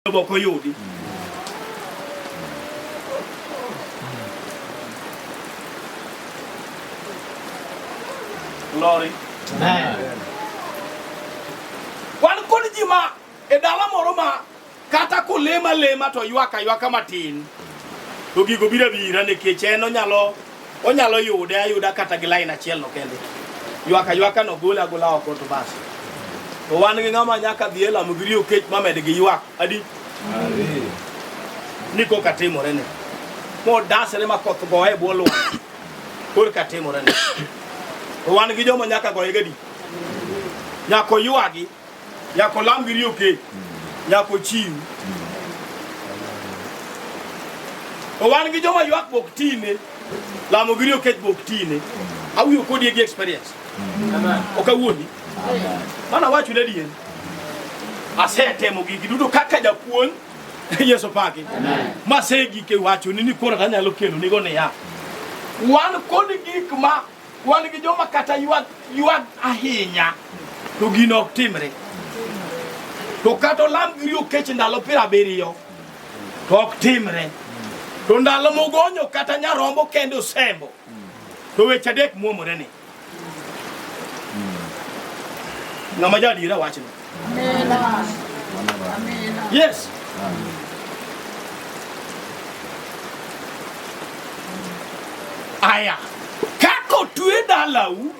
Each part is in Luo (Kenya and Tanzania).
boko yudi glory wan kod jima e dala moro ma kata kulema to ywaka matin to gigo bira nikech en onyalo yude ayuda kata gi line achiel no kende ywaka no gola oko to bas to wan gi ngama nyaka dhiela mugiriyo kech mamed gi ywak adi niko katimore ne mo dasre ma koth goe bolo kor katimore ne to wan gi joma nyaka goe gadi nyako ywagi nyako lam giriyo kech nyako chiw to wan gi joma ywak bok tine lamo giriyo kech bok tine awiyo kodi gi experience okawuoni mana wacho ne dien asetemo gigi duto kaka japuonj Yesu paki masegi ke wacho ni kora tanyalo kelo nigo ne ya wan kod gik ma wan gi joma kata ywak ahinya to gino ok timre to kata lam giriyo kech ndalo 70 to ok timre to ndalo mogonyo kata nyarombo kendo sembo to weche adek muomore ni ngama jadira wachno yes aya kako tue dalau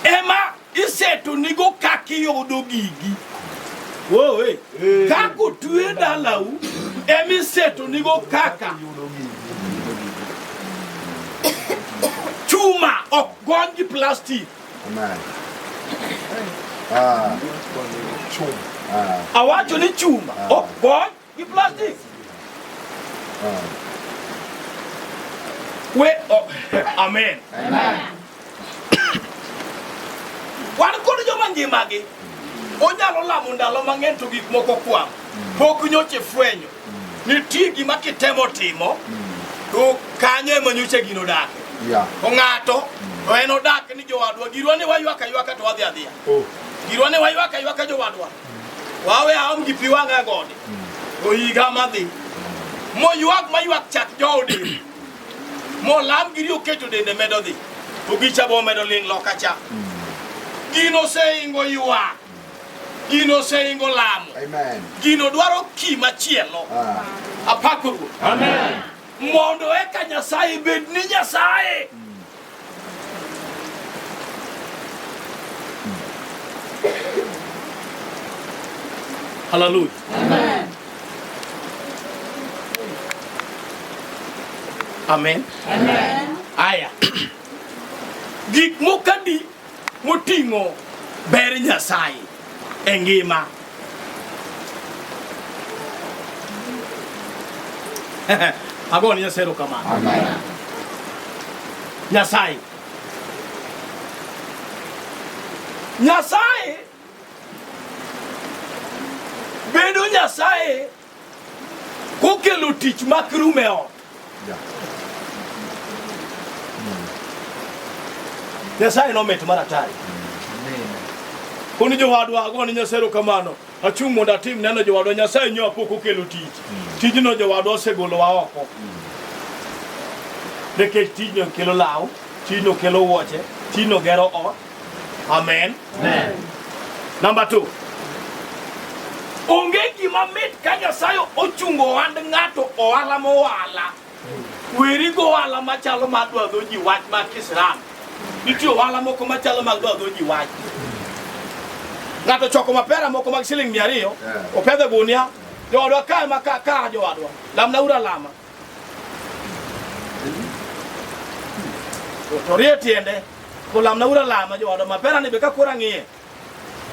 ema iseto nigo kaki yodo gigi wowe kako tue dalau ema iseto nigo kaka chuma ok gongi plastic awacho ni chuma ok gongi plastic we amen wan kod joma ngimagi onyalo lamo ndalo mang'eny to gik moko kwam pok nyoche fwenyo nitie gima kitemo timo to kanyo ema nyoche gino dak to ng'ato to en odak ni jowadwa girwa ne waywaka to wadhi adhiya girwa ne waywaka jowadwa wawe aom gi pi wang'a gode to higa madhi moywak chak joodi mo lam giriyo keto dende medo dhi to gichabo medo ling loka cha gino seingo ywak gino seingo lamo gino dwaro ki machielo apako amen mondo eka Nyasaye bed ni Nyasaye hallelujah amen aya gik mokadi moting'o ber Nyasaye e ngima agoni Nyasaye kamano Nyasaye bedo Nyasaye kokelo tich makrume ot Nyasaye no met maratari koni jowadwa agoni Nyasaye kamano achung' mondo atim neno jowadwa Nyasaye nyo pok okelo tijno jowadwa osegolo wa oko nikech tijno kelo law tijno kelo wuoche tijno gero ot amen number 2 onge gima mit ka Nyasaye ochungo ohand ng'ato ohala mowala weri go ohala machalo madwa dho ji wach ma kisran nitie ohala moko machalo magdwa dho ji wach ng'ato choko mapera moko mag siling 200 opedho gunia jowadwa kae maka jowadwa lamna ura lama to rie tiende ko lamna ura lama jowadwa mapera ni be ka kora ng'iye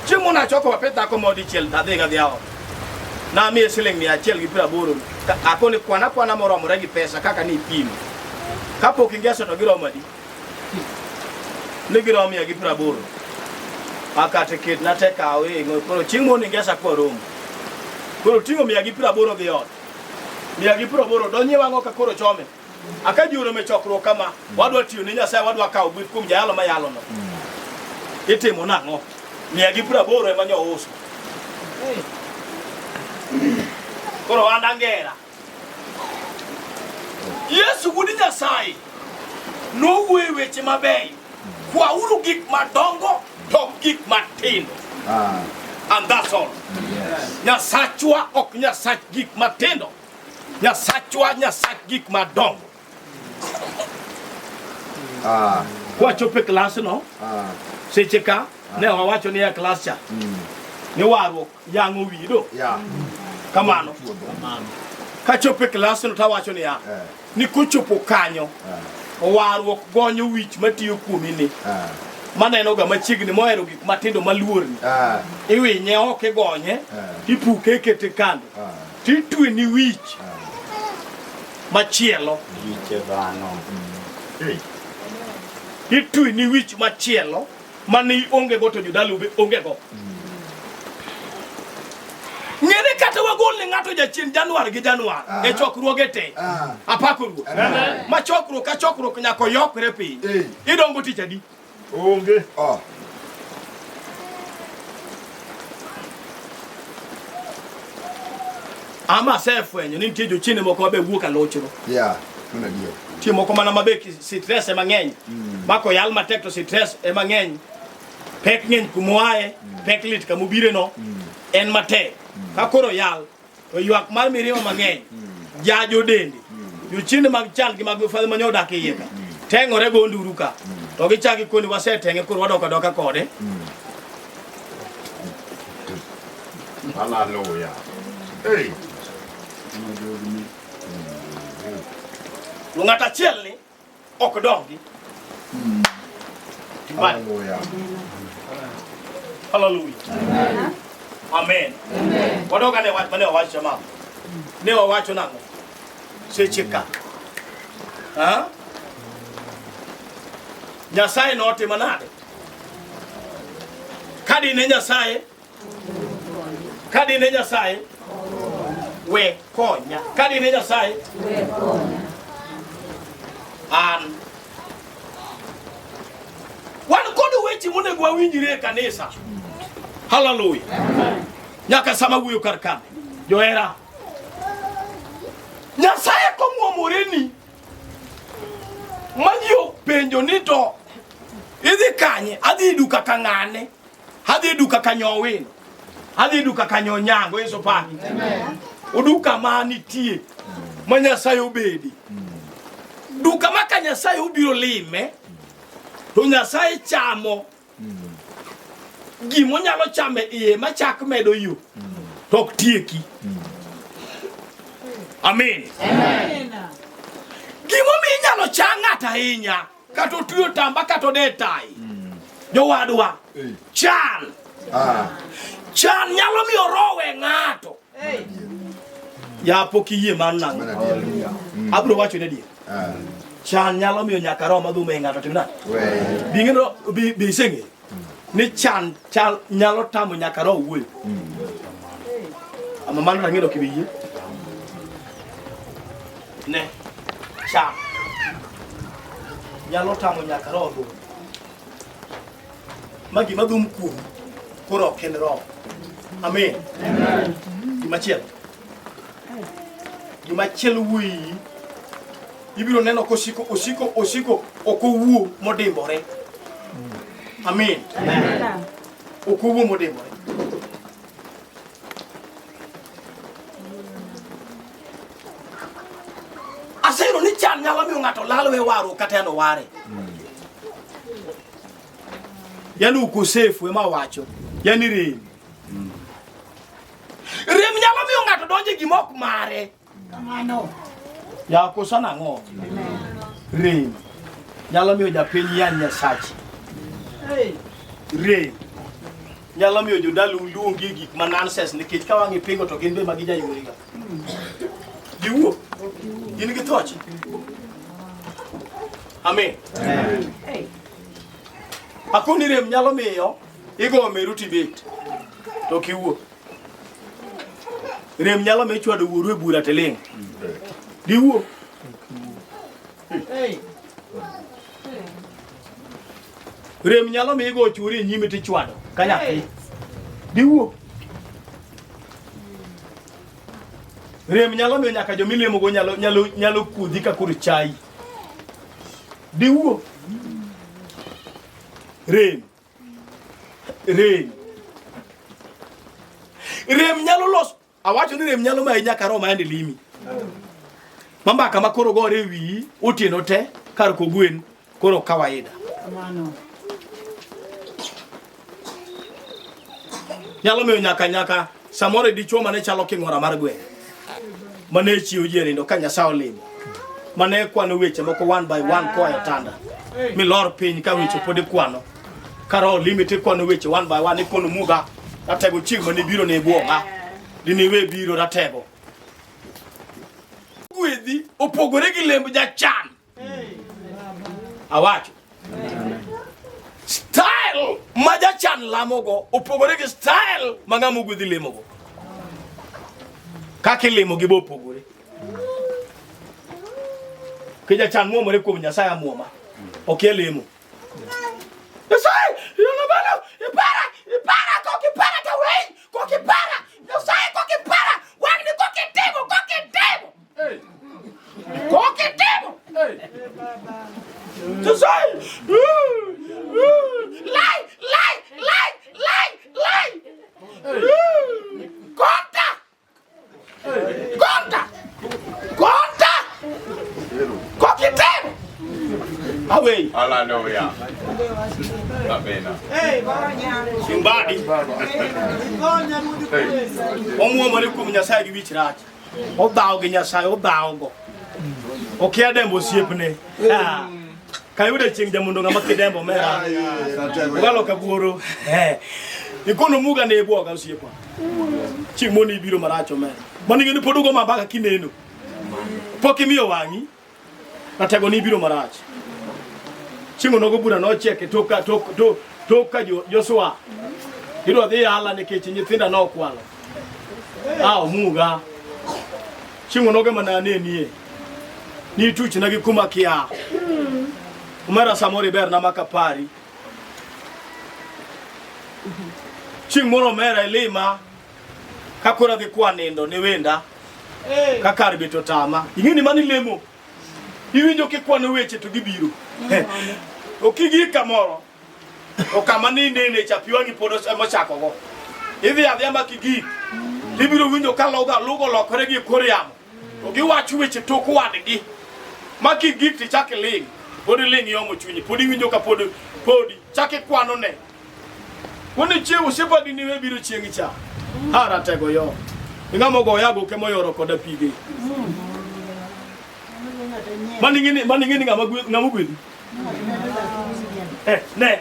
chiemo na choko mapeta ko modi chiel dadhi ga dhiao na mi siling 180 akoni kwana moromore gi pesa kaka ni pimo kapok ingeso to giromadi ni girom 180 akate kit na te kawe koro chiemo ni ngesa ko romo koro tingo 180 gi ot 180 donye wango ka koro chome akajuro me chokro kama wadwa tiyo ni Nyasaye wadwa kawo gwith kum jayalo mayalo no itimo nang'o 180 ema nyo uso koro andangera Yesu gudi Nyasaye no weche mabeyo kwa uru gik madongo to gik matindo. And that's all. Nyasachwa ok nyasach gik matindo. Nyasachwa nyasach gik madongo. Kwa chope klase no seche ka ne wawacho ni ya klase cha ni warruok yango wido kamano ka chope klase no tawacho ni ya ni kuchopo kanyo warruok gonyo wich matiyo kuomi ni maneno ga machiegni mohero gik matindo maluorni iwinye ok gonye ipuke kete kando titwe ni wich machielo Wiche dhano. itui ni wich machielo mani onge go to jodalo be onge go. Ngere kata wagol ni ngato jachien Januar gi Januar e chokruoge te apakuru ma chokruok ka chokruok nyako yokre piny idongo tich adi onge ama sefwenyo ni nitie jochiende moko mabe wuok alochro kuna dio tie moko mana mabe stress e mang'eny mako yal matek to stress e mang'eny pek ng'eny kumoaye pek lit kamubire no en matek ka koro yal to ywak mar mirima mang'eny jajo dende jochiende mag chan gi mag fadhi manyodak iye ka teng'ore go nduru ka to gichaki koni wasetenge koro wadoka doka kode hallelujah hey ng'at achiel ni ok dongi hallelujah hallelujah amen wadoka ne wach mane wawacho ma ne wawacho nang'o seche ka Nyasaye notimo nade kadi ne Nyasaye we konya kadi ne Nyasaye we konya an wan kod weche monego wawinjre e kanisa hallelujah nyaka sama wuyo kar kame johera Nyasaye komwomoreni maji penjo ni to idhi kanye adhi duka ka ng'ane adhi duka ka nyowino adhi duka ka nyonyango Yesu paki uduka mani tie ma Nyasaye obedi duka ma ka Nyasaye ubiro lime to Nyasaye chamo gimo nyalo chame iye machak medo yu tok tieki amen gimo mi nyalo chang'ata ahinya kato tuyo tamba kato detai jowadwa chan nyalo miyo rowe ng'ato ya pokiyie man nang'o abro wacho ne die chan nyalo miyo nyaka roho madhume ng'ato timna bing'eno bisenge ni chan nyalo tamo nyaka roho wuoyo ama mano rang'ino kibiye ne chan nyalo tamo nyaka roho wuoyo magi madhum kuom koro ok en roho amen gimachielo wuoyi ibiro neno kosiko ok owuo modimbore amen ok owuo modimbore asero ni chan nyalo miyo ng'ato lalo e waro kata no ware yani ukosefu ema wacho yani rem nyalo miyo ng'ato donje gimok mare kamano ya kosana ngo rem nyalo miyo japiny yan Nyasachi rem nyalo miyo jodalu luongi gik ma nonsense nikech ka wang'i pingo to gin be magi jayoriga giwuok gin gi thochi amen akoni rem nyalo miyo igo meru tibet to kiwuok rem nyalo miyo chwado wuoru e bura teling diwuok rem nyalo miyo igo churi e nyime tichwado ka nyathi diwuok Rem nyalo miyo nyaka jomilemo go nyalo kudhi ka kuru chai. Diwo. Rem nyalo los. Awacho ni rem nyalo mai nyaka ro mande limi. Mamba kama koro gore wi otieno te kar ko gwen koro kawaida. Nyalo miyo nyaka samore dichuo mane chalo king'ora mar gwen. Mane chiwo jeri ndo ka Nyasaye olimo. Mane kwano weche moko one by one koa tanda. Mi lor piny ka weche pod kwano. Karo limit kwano weche one by one ikono muga. Ratego chieng' mane biro ne buonga. Dini we biro ratego. Gwedhi opogore gi lemb jachan. Awacho. Style ma jachan lamogo opogore gi style ma ng'amo gwedhi lemogo. Kaki lemo gi bo opogore. Kija chan muomore kuom Nyasaye amuoma. Ok lemo. Nyasaye, yono balo, ipara, kokipara ta weyi, kokipara. Nyasaye kokipara, wangni kokitimo. Kokitimo. Nyasaye. Lie. Konta. Kokitimo. Away. Hallelujah. Amena. Simbadi. Omuo mari kum Nyasaye gi wich rach. Odaw gi Nyasaye, odaw go. Okia dembo siepne. Kayude chieng' jamundo ngama kidembo mera. Ugalo kabuoro. Ikono muga ne buoga osiepa. Chieng' moni biro maracho mera. Mani ngene podugo mabaka kineno. Poki miyo wangi. Natego ni biro marach. Chieng' nogo bura no cheke toka Joshua. Hiro dhi ala nikech nyithinda no kwalo. Muga. Chieng' nogo manane nie. Ni tuch na gi kuma kia. Umera samori ber na makapari. Chieng' moro mera elima. Kakora dhi kwa nindo ni wenda. Kakar beto tama. Ingini mani lemo. Iwinjo kikwano weche to gibiro. Okigi kamoro. Okamani nene chapiwangi podo mochako go. Idhi adhiamba kigi. Ibiro winjo ka lugo lokore gi koriamo. Ogiwacho weche tok wadgi. Maki gik ti chake ling. Podi ling yomo chunyi. Podi winjo ka podi chake kwano ne. Woni chiewo sepadi ni we biro chiengi cha. Hara tego yo. Ngamo go yago ke moyoro koda pige. Maningini ngamo gwedhi. Ne.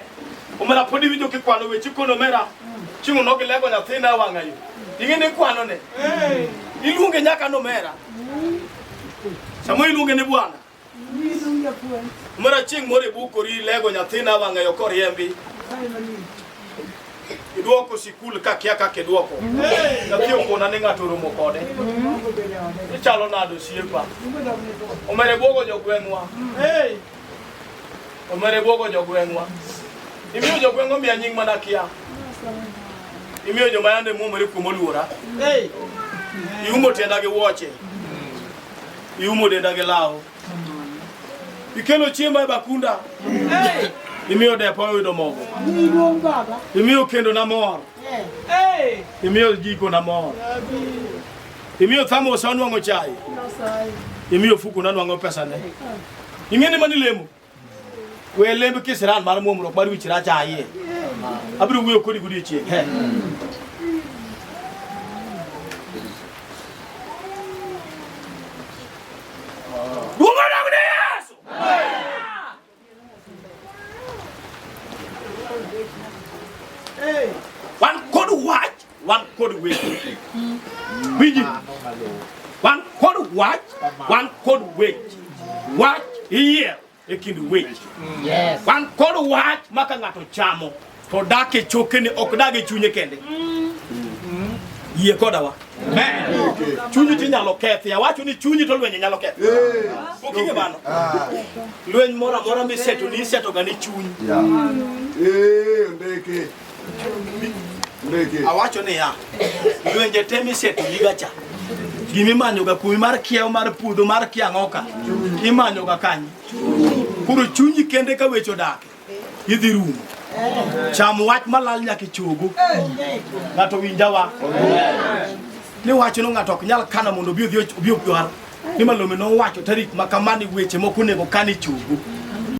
Umera podi winjo ke kwano weche kono mera. Chimu no gilego nyathina wanga yo. Ingini kwano ne. Ilunge nyaka no mera. Samo ilunge ne bwana. Umera chieng' more bukori lego nyathina wanga yo koriembi. Iduoko sikul kakia kake duoko. Nakio kona nenga turumo kode. Ichalo nado siepa. Omere bogo jogwengwa. Omere bogo jogwengwa. Imiyo jogwengwa miya nying manakia. Imiyo jomayande muomere kumoluora. Iumo tenda gi woche. Iumo denda gi lao. Ikelo chiemba e bakunda. Imiyo depo yudo mogo. Imiyo kendo na mor. Imiyo jiko na mor. Imiyo thamo sanwango chai. Imiyo fuku na nwango pesa ne. Ingene mani lemo. We lemb kisran mar muomro bar wich rach aye. Abiro wuyo kodi gudi chieng'. Duomo dog ne Yesu. One code watch, one code wait. One code watch, one code wait. Watch here, it can wait. Yes. One code watch, makangato chamo. To dake chokeni okdage chunye kende. Ye koda wa. Amen. Chunyi ti nyalo kethi. Awacho ni chunyi to lwenye nyalo kethi. Okinge bano. Lwenye mora mi seto ni seto gani chunyi. Ndeke. Awacho ni ya. Lwenye temi seto ligacha. Gimi manyo ga kumi mar kiew mar puodho mar kiang'oka. Imanyo ga kanyi. Kuro chunyi kende ka wecho dake. Idhi rumo. Cham wach malal nyaka chogo. Ng'ato winjawa. Ni wacho no ng'ato ok nyal kana mondo obi odwar. Ni Malome no wacho tarik makamani weche moko nego kani chogo.